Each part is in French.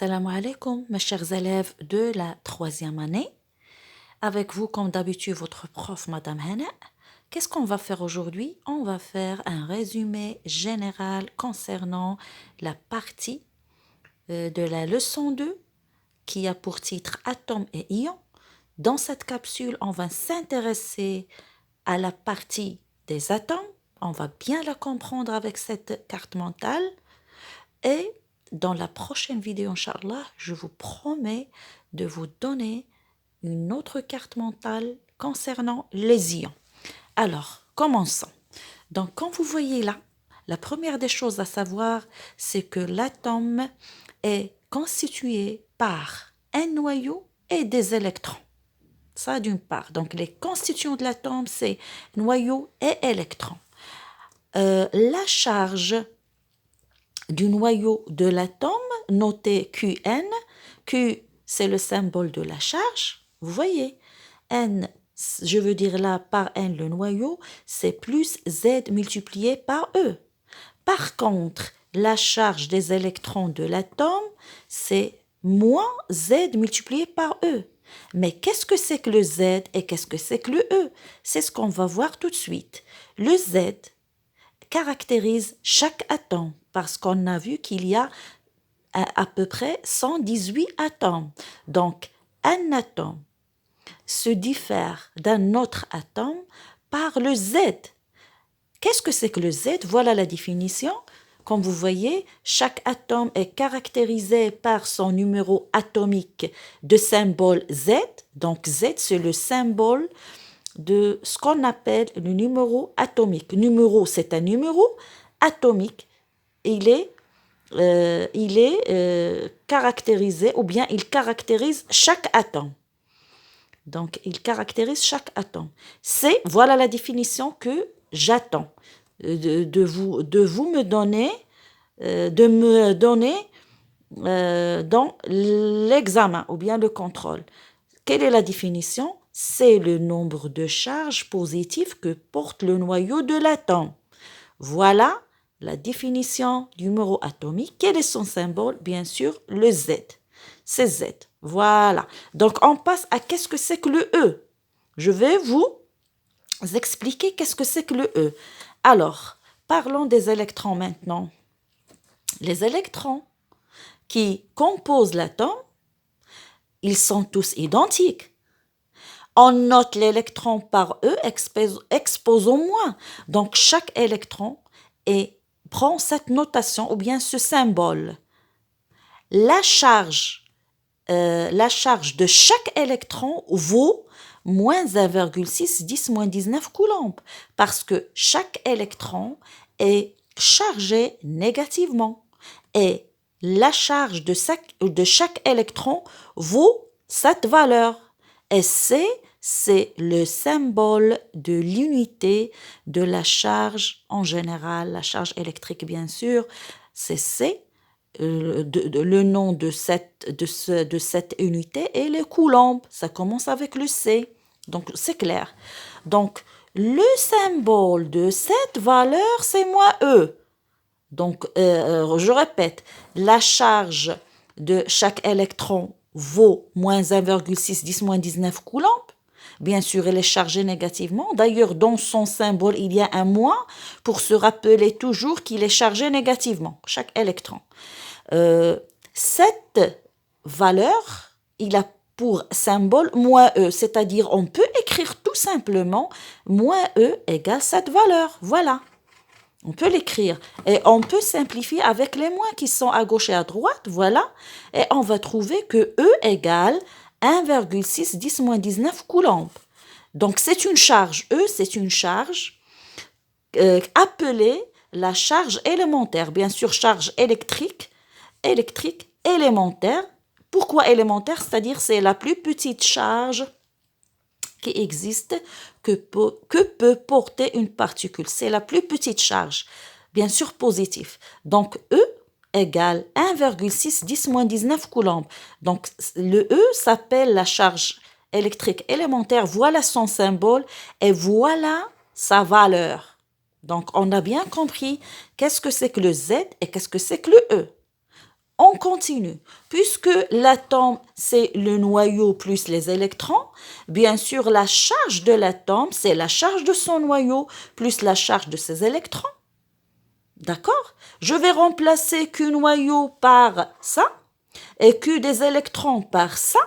Salam alaikum, mes chers élèves de la troisième année. Avec vous, comme d'habitude, votre prof, Madame Hana. Qu'est-ce qu'on va faire aujourd'hui? On va faire un résumé général concernant la partie de la leçon 2 qui a pour titre Atomes et ions. Dans cette capsule, on va s'intéresser à la partie des atomes. On va bien la comprendre avec cette carte mentale. Et dans la prochaine vidéo, Inch'Allah, je vous promets de vous donner une autre carte mentale concernant les ions. Alors, commençons. Donc, comme vous voyez là, la première des choses à savoir, c'est que l'atome est constitué par un noyau et des électrons. Ça, d'une part. Donc, les constituants de l'atome, c'est noyau et électrons. La charge du noyau de l'atome, noté Qn. Q, c'est le symbole de la charge. Vous voyez, N, je veux dire là, par N, le noyau, c'est plus Z multiplié par E. Par contre, la charge des électrons de l'atome, c'est moins Z multiplié par E. Mais qu'est-ce que c'est que le Z et qu'est-ce que c'est que le E? C'est ce qu'on va voir tout de suite. Le Z caractérise chaque atome parce qu'on a vu qu'il y a à peu près 118 atomes. Donc, un atome se diffère d'un autre atome par le Z. Qu'est-ce que c'est que le Z? Voilà la définition. Comme vous voyez, chaque atome est caractérisé par son numéro atomique de symbole Z. Donc, Z, c'est le symbole de ce qu'on appelle le numéro atomique. Numéro, c'est un numéro atomique. Il est caractérisé, ou bien il caractérise chaque atome. Donc, il caractérise chaque atome. Voilà la définition que j'attends de vous me donner, dans l'examen ou bien le contrôle. Quelle est la définition? C'est le nombre de charges positives que porte le noyau de l'atome. Voilà la définition du numéro atomique. Quel est son symbole? Bien sûr, le Z. C'est Z. Voilà. Donc, on passe à qu'est-ce que c'est que le E. Je vais vous expliquer qu'est-ce que c'est que le E. Alors, parlons des électrons maintenant. Les électrons qui composent l'atome, ils sont tous identiques. On note l'électron par E expose au moins. Donc, chaque électron prend cette notation ou bien ce symbole. La charge de chaque électron vaut moins 1,6 10 moins 19 coulombs parce que chaque électron est chargé négativement et la charge de chaque électron vaut cette valeur. Et c'est le symbole de l'unité de la charge en général, la charge électrique bien sûr, c'est C. Le nom de cette unité est le coulomb. Ça commence avec le C. Donc, c'est clair. Donc, le symbole de cette valeur, c'est moins E. Donc, je répète, la charge de chaque électron vaut moins 1,6 10 moins 19 coulombs. Bien sûr, elle est chargée négativement. D'ailleurs, dans son symbole, il y a un moins pour se rappeler toujours qu'il est chargé négativement, chaque électron. Cette valeur, il a pour symbole moins E, c'est-à-dire on peut écrire tout simplement moins E égale cette valeur. Voilà. On peut l'écrire et on peut simplifier avec les moins qui sont à gauche et à droite, voilà, et on va trouver que E égale 1,6 10 moins 19 coulombs. Donc c'est une charge, E c'est une charge appelée la charge élémentaire, bien sûr charge électrique, élémentaire. Pourquoi élémentaire? C'est-à-dire c'est la plus petite charge qui existe que peut porter une particule. C'est la plus petite charge, bien sûr positive. Donc, E égale 1,6 10 moins 19 coulombs. Donc, le E s'appelle la charge électrique élémentaire. Voilà son symbole et voilà sa valeur. Donc, on a bien compris qu'est-ce que c'est que le Z et qu'est-ce que c'est que le E. On continue. Puisque l'atome, c'est le noyau plus les électrons, bien sûr, la charge de l'atome, c'est la charge de son noyau plus la charge de ses électrons. D'accord? Je vais remplacer Q noyau par ça et Q des électrons par ça.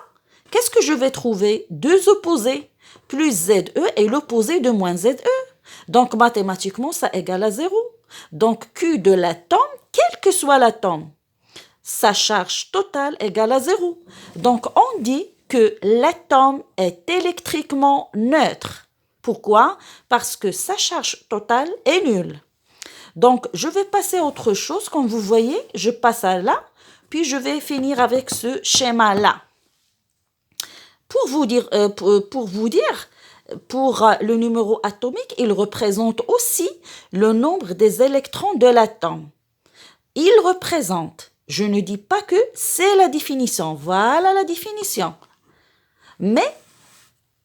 Qu'est-ce que je vais trouver? Deux opposés, plus ZE et l'opposé de moins ZE. Donc, mathématiquement, ça égale à 0. Donc, Q de l'atome, quel que soit l'atome, sa charge totale égale à 0. Donc, on dit que l'atome est électriquement neutre. Pourquoi? Parce que sa charge totale est nulle. Donc, je vais passer à autre chose. Comme vous voyez, je passe à là, puis je vais finir avec ce schéma-là. Pour vous dire, pour le numéro atomique, il représente aussi le nombre des électrons de l'atome. Il représente, je ne dis pas que c'est la définition, voilà la définition. Mais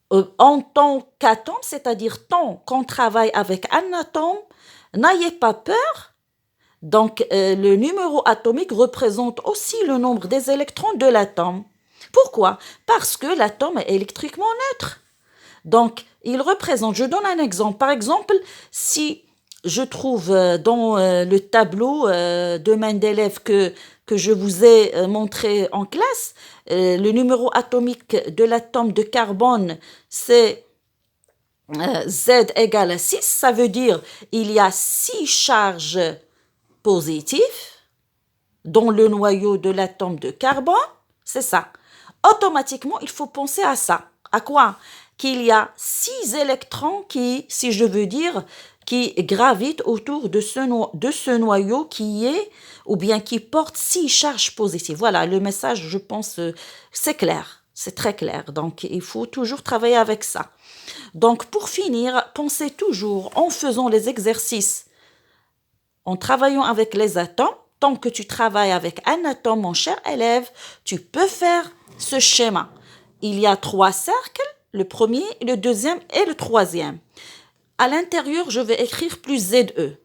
en tant qu'atome, c'est-à-dire tant qu'on travaille avec un atome, n'ayez pas peur. Donc, le numéro atomique représente aussi le nombre des électrons de l'atome. Pourquoi? Parce que l'atome est électriquement neutre. Donc, il représente, je donne un exemple. Par exemple, si je trouve dans le tableau de Mendeleev que je vous ai montré en classe, le numéro atomique de l'atome de carbone, c'est Z égale à 6. Ça veut dire il y a 6 charges positives dans le noyau de l'atome de carbone. C'est ça. Automatiquement, il faut penser à ça. À quoi? Qu'il y a 6 électrons qui, si je veux dire, qui gravitent autour de ce noyau qui est, ou bien qui porte 6 charges positives. Voilà, le message, je pense, c'est clair, c'est très clair. Donc, il faut toujours travailler avec ça. Donc, pour finir, pensez toujours en faisant les exercices, en travaillant avec les atomes. Tant que tu travailles avec un atome, mon cher élève, tu peux faire ce schéma. Il y a 3 cercles, le premier, le deuxième et le troisième. À l'intérieur, je vais écrire plus ZE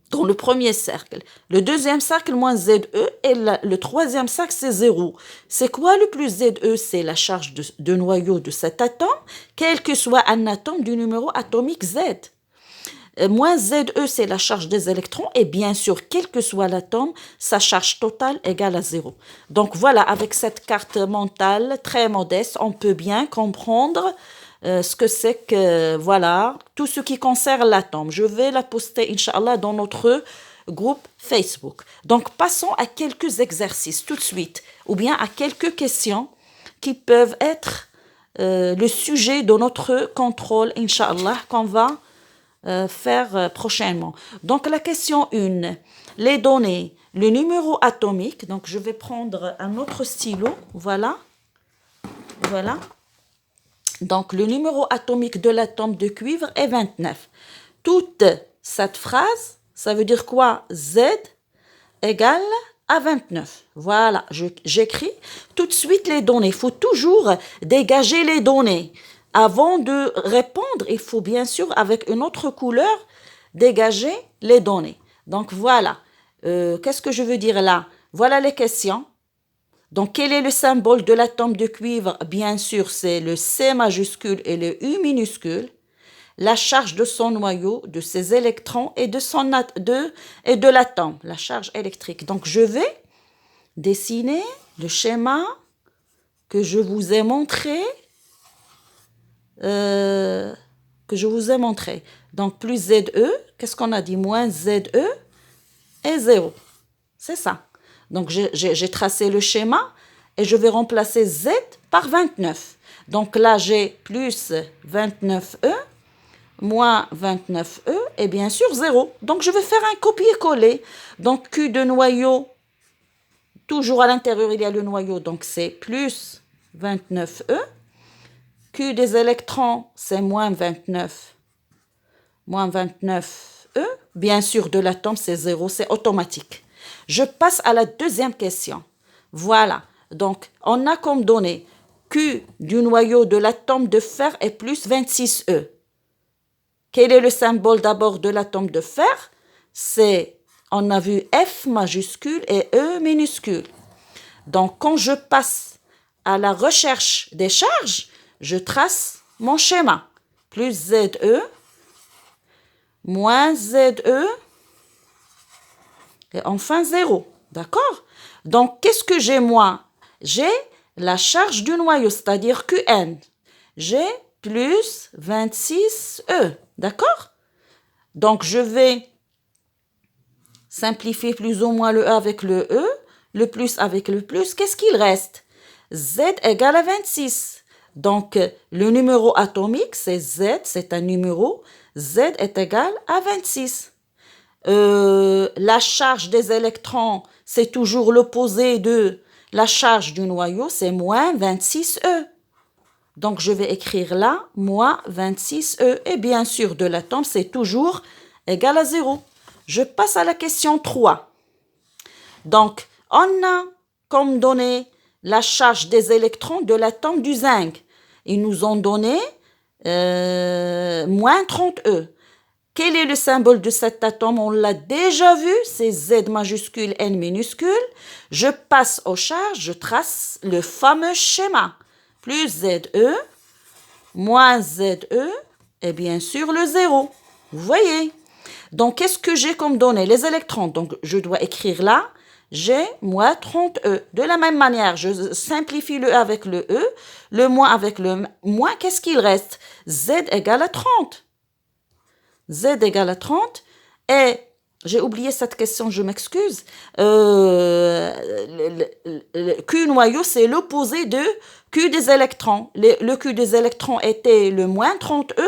dans le premier cercle. Le deuxième cercle, moins ZE, et le troisième cercle, c'est 0. C'est quoi le plus ZE? C'est la charge de noyau de cet atome, quel que soit un atome du numéro atomique Z. Moins ZE, c'est la charge des électrons, et bien sûr, quel que soit l'atome, sa charge totale égale à 0. Donc voilà, avec cette carte mentale très modeste, on peut bien comprendre ce que c'est que, voilà, tout ce qui concerne l'atome. Je vais la poster, Inch'Allah, dans notre groupe Facebook. Donc, passons à quelques exercices tout de suite, ou bien à quelques questions qui peuvent être le sujet de notre contrôle, Inch'Allah, qu'on va faire prochainement. Donc, la question 1, les données, le numéro atomique. Donc, je vais prendre un autre stylo. Voilà. Voilà. Donc, le numéro atomique de l'atome de cuivre est 29. Toute cette phrase, ça veut dire quoi? Z égale à 29. Voilà, j'écris tout de suite les données. Il faut toujours dégager les données. Avant de répondre, il faut bien sûr, avec une autre couleur, dégager les données. Donc, voilà. Qu'est-ce que je veux dire là? Voilà les questions. Donc, quel est le symbole de l'atome de cuivre? Bien sûr, c'est le C majuscule et le U minuscule. La charge de son noyau, de ses électrons et de l'atome, la charge électrique. Donc, je vais dessiner le schéma que je vous ai montré. Donc, plus ZE, qu'est-ce qu'on a dit? Moins ZE et 0. C'est ça. Donc, j'ai tracé le schéma et je vais remplacer Z par 29. Donc là, j'ai plus 29E, moins 29E et bien sûr 0. Donc, je vais faire un copier-coller. Donc, Q de noyau, toujours à l'intérieur, il y a le noyau. Donc, c'est plus 29E. Q des électrons, c'est moins 29. Moins 29E. Bien sûr, de l'atome, c'est 0, c'est automatique. Je passe à la deuxième question. Voilà. Donc, on a comme données Q du noyau de l'atome de fer est plus 26E. Quel est le symbole d'abord de l'atome de fer? C'est On a vu F majuscule et E minuscule. Donc, quand je passe à la recherche des charges, je trace mon schéma. Plus ZE, moins ZE, et enfin 0. D'accord? Donc, qu'est-ce que j'ai moi? J'ai la charge du noyau, c'est-à-dire QN. J'ai plus 26E. D'accord? Donc, je vais simplifier plus ou moins le E avec le E, le plus avec le plus. Qu'est-ce qu'il reste? Z égale à 26. Donc, le numéro atomique, c'est Z, c'est un numéro. Z est égal à 26. La charge des électrons, c'est toujours l'opposé de la charge du noyau, c'est moins 26E. Donc, je vais écrire là, moins 26E. Et bien sûr, de l'atome, c'est toujours égal à 0. Je passe à la question 3. Donc, on a comme donné la charge des électrons de l'atome du zinc. Ils nous ont donné moins 30E. Quel est le symbole de cet atome? On l'a déjà vu, c'est Z majuscule, N minuscule. Je passe aux charges, je trace le fameux schéma. Plus ZE, moins ZE, et bien sûr le 0. Vous voyez? Donc, qu'est-ce que j'ai comme données? Les électrons. Donc, je dois écrire là, j'ai moins 30E. De la même manière, je simplifie le E avec le E, le moins avec le moins. Qu'est-ce qu'il reste? Z égale à 30. Z égale à 30. Et j'ai oublié cette question, je m'excuse. Q noyau, c'est l'opposé de Q des électrons. Le Q des électrons était le moins 30E.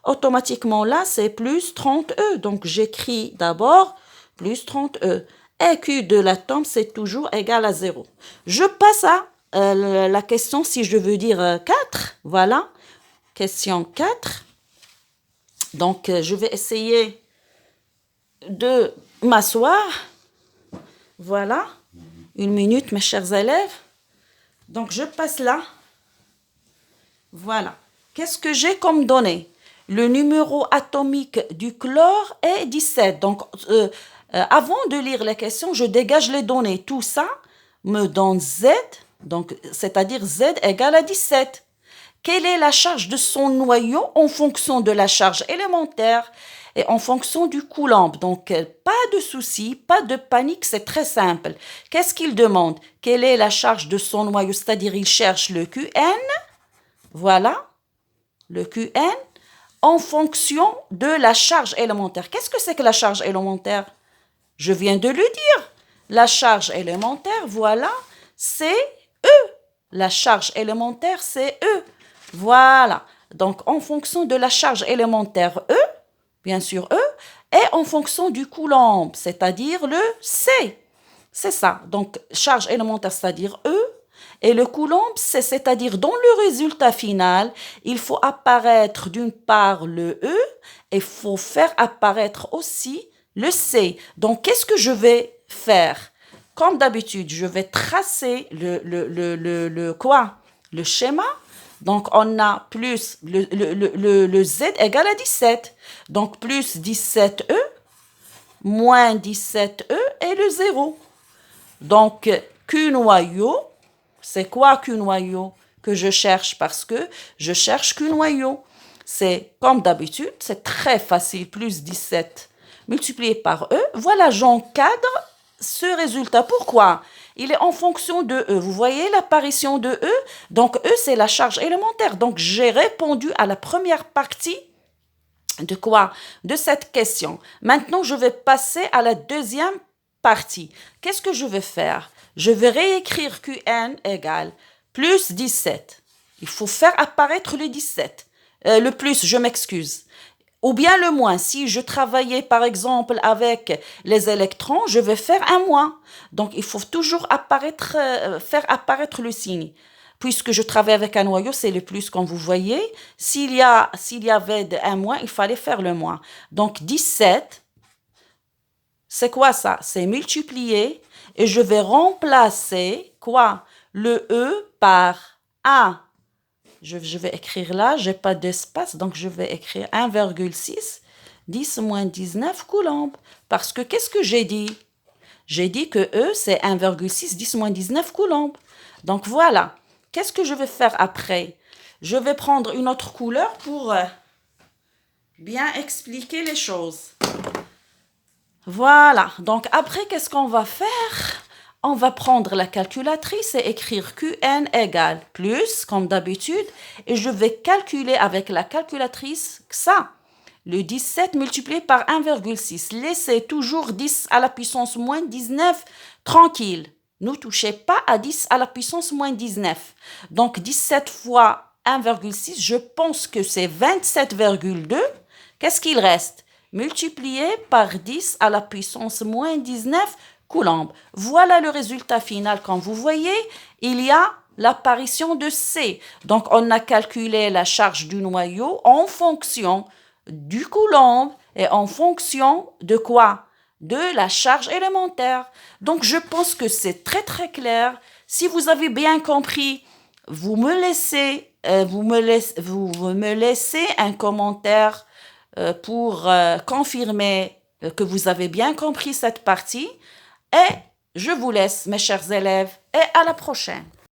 Automatiquement, là, c'est plus 30E. Donc, j'écris d'abord plus 30E. Et Q de l'atome, c'est toujours égal à 0. Je passe à la question, si je veux dire 4. Voilà. Question 4. Donc, je vais essayer de m'asseoir. Voilà. 1 minute, mes chers élèves. Donc, je passe là. Voilà. Qu'est-ce que j'ai comme données? Le numéro atomique du chlore est 17. Donc, avant de lire les questions, je dégage les données. Tout ça me donne Z, donc, c'est-à-dire Z égale à 17. Quelle est la charge de son noyau en fonction de la charge élémentaire et en fonction du coulomb? Donc, pas de souci, pas de panique, c'est très simple. Qu'est-ce qu'il demande? Quelle est la charge de son noyau? C'est-à-dire, il cherche le QN, voilà, le QN, en fonction de la charge élémentaire. Qu'est-ce que c'est que la charge élémentaire? Je viens de le dire. La charge élémentaire, voilà, c'est E. La charge élémentaire, c'est E. Voilà. Donc, en fonction de la charge élémentaire E, bien sûr E, et en fonction du coulomb, c'est-à-dire le C. C'est ça. Donc, charge élémentaire, c'est-à-dire E, et le coulomb, c'est-à-dire dans le résultat final, il faut apparaître d'une part le E, et il faut faire apparaître aussi le C. Donc, qu'est-ce que je vais faire? Comme d'habitude, je vais tracer le schéma. Donc, on a plus le Z égale à 17. Donc, plus 17E, moins 17E et le 0. Donc, Q noyau, c'est quoi Q noyau que je cherche? Parce que je cherche Q noyau. C'est comme d'habitude, c'est très facile. Plus 17 multiplié par E. Voilà, j'encadre ce résultat. Pourquoi? Il est en fonction de E. Vous voyez l'apparition de E? Donc, E, c'est la charge élémentaire. Donc, j'ai répondu à la première partie de quoi? De cette question. Maintenant, je vais passer à la deuxième partie. Qu'est-ce que je vais faire? Je vais réécrire QN égale plus 17. Il faut faire apparaître le 17. Le plus, je m'excuse. Ou bien le moins. Si je travaillais par exemple avec les électrons, je vais faire un moins. Donc il faut toujours faire apparaître le signe. Puisque je travaille avec un noyau, c'est le plus comme vous voyez. S'il y avait un moins, il fallait faire le moins. Donc 17, c'est quoi ça? C'est multiplié et je vais remplacer quoi? Le E par A. Je vais écrire là, j'ai pas d'espace, donc je vais écrire 1,6 10 moins 19 coulombs. Parce que qu'est-ce que j'ai dit? J'ai dit que E, c'est 1,6, 10 moins 19 coulombs. Donc voilà. Qu'est-ce que je vais faire après? Je vais prendre une autre couleur pour bien expliquer les choses. Voilà. Donc après, qu'est-ce qu'on va faire? On va prendre la calculatrice et écrire QN égale plus, comme d'habitude, et je vais calculer avec la calculatrice ça. Le 17 multiplié par 1,6. Laissez toujours 10 à la puissance moins 19 tranquille. Ne touchez pas à 10 à la puissance moins 19. Donc 17 fois 1,6, je pense que c'est 27,2. Qu'est-ce qu'il reste? Multiplié par 10 à la puissance moins 19 coulombs. Voilà le résultat final. Comme vous voyez, il y a l'apparition de C. Donc, on a calculé la charge du noyau en fonction du coulomb et en fonction de quoi? De la charge élémentaire. Donc, je pense que c'est très, très clair. Si vous avez bien compris, vous me laissez un commentaire pour confirmer que vous avez bien compris cette partie. Et je vous laisse, mes chers élèves, et à la prochaine.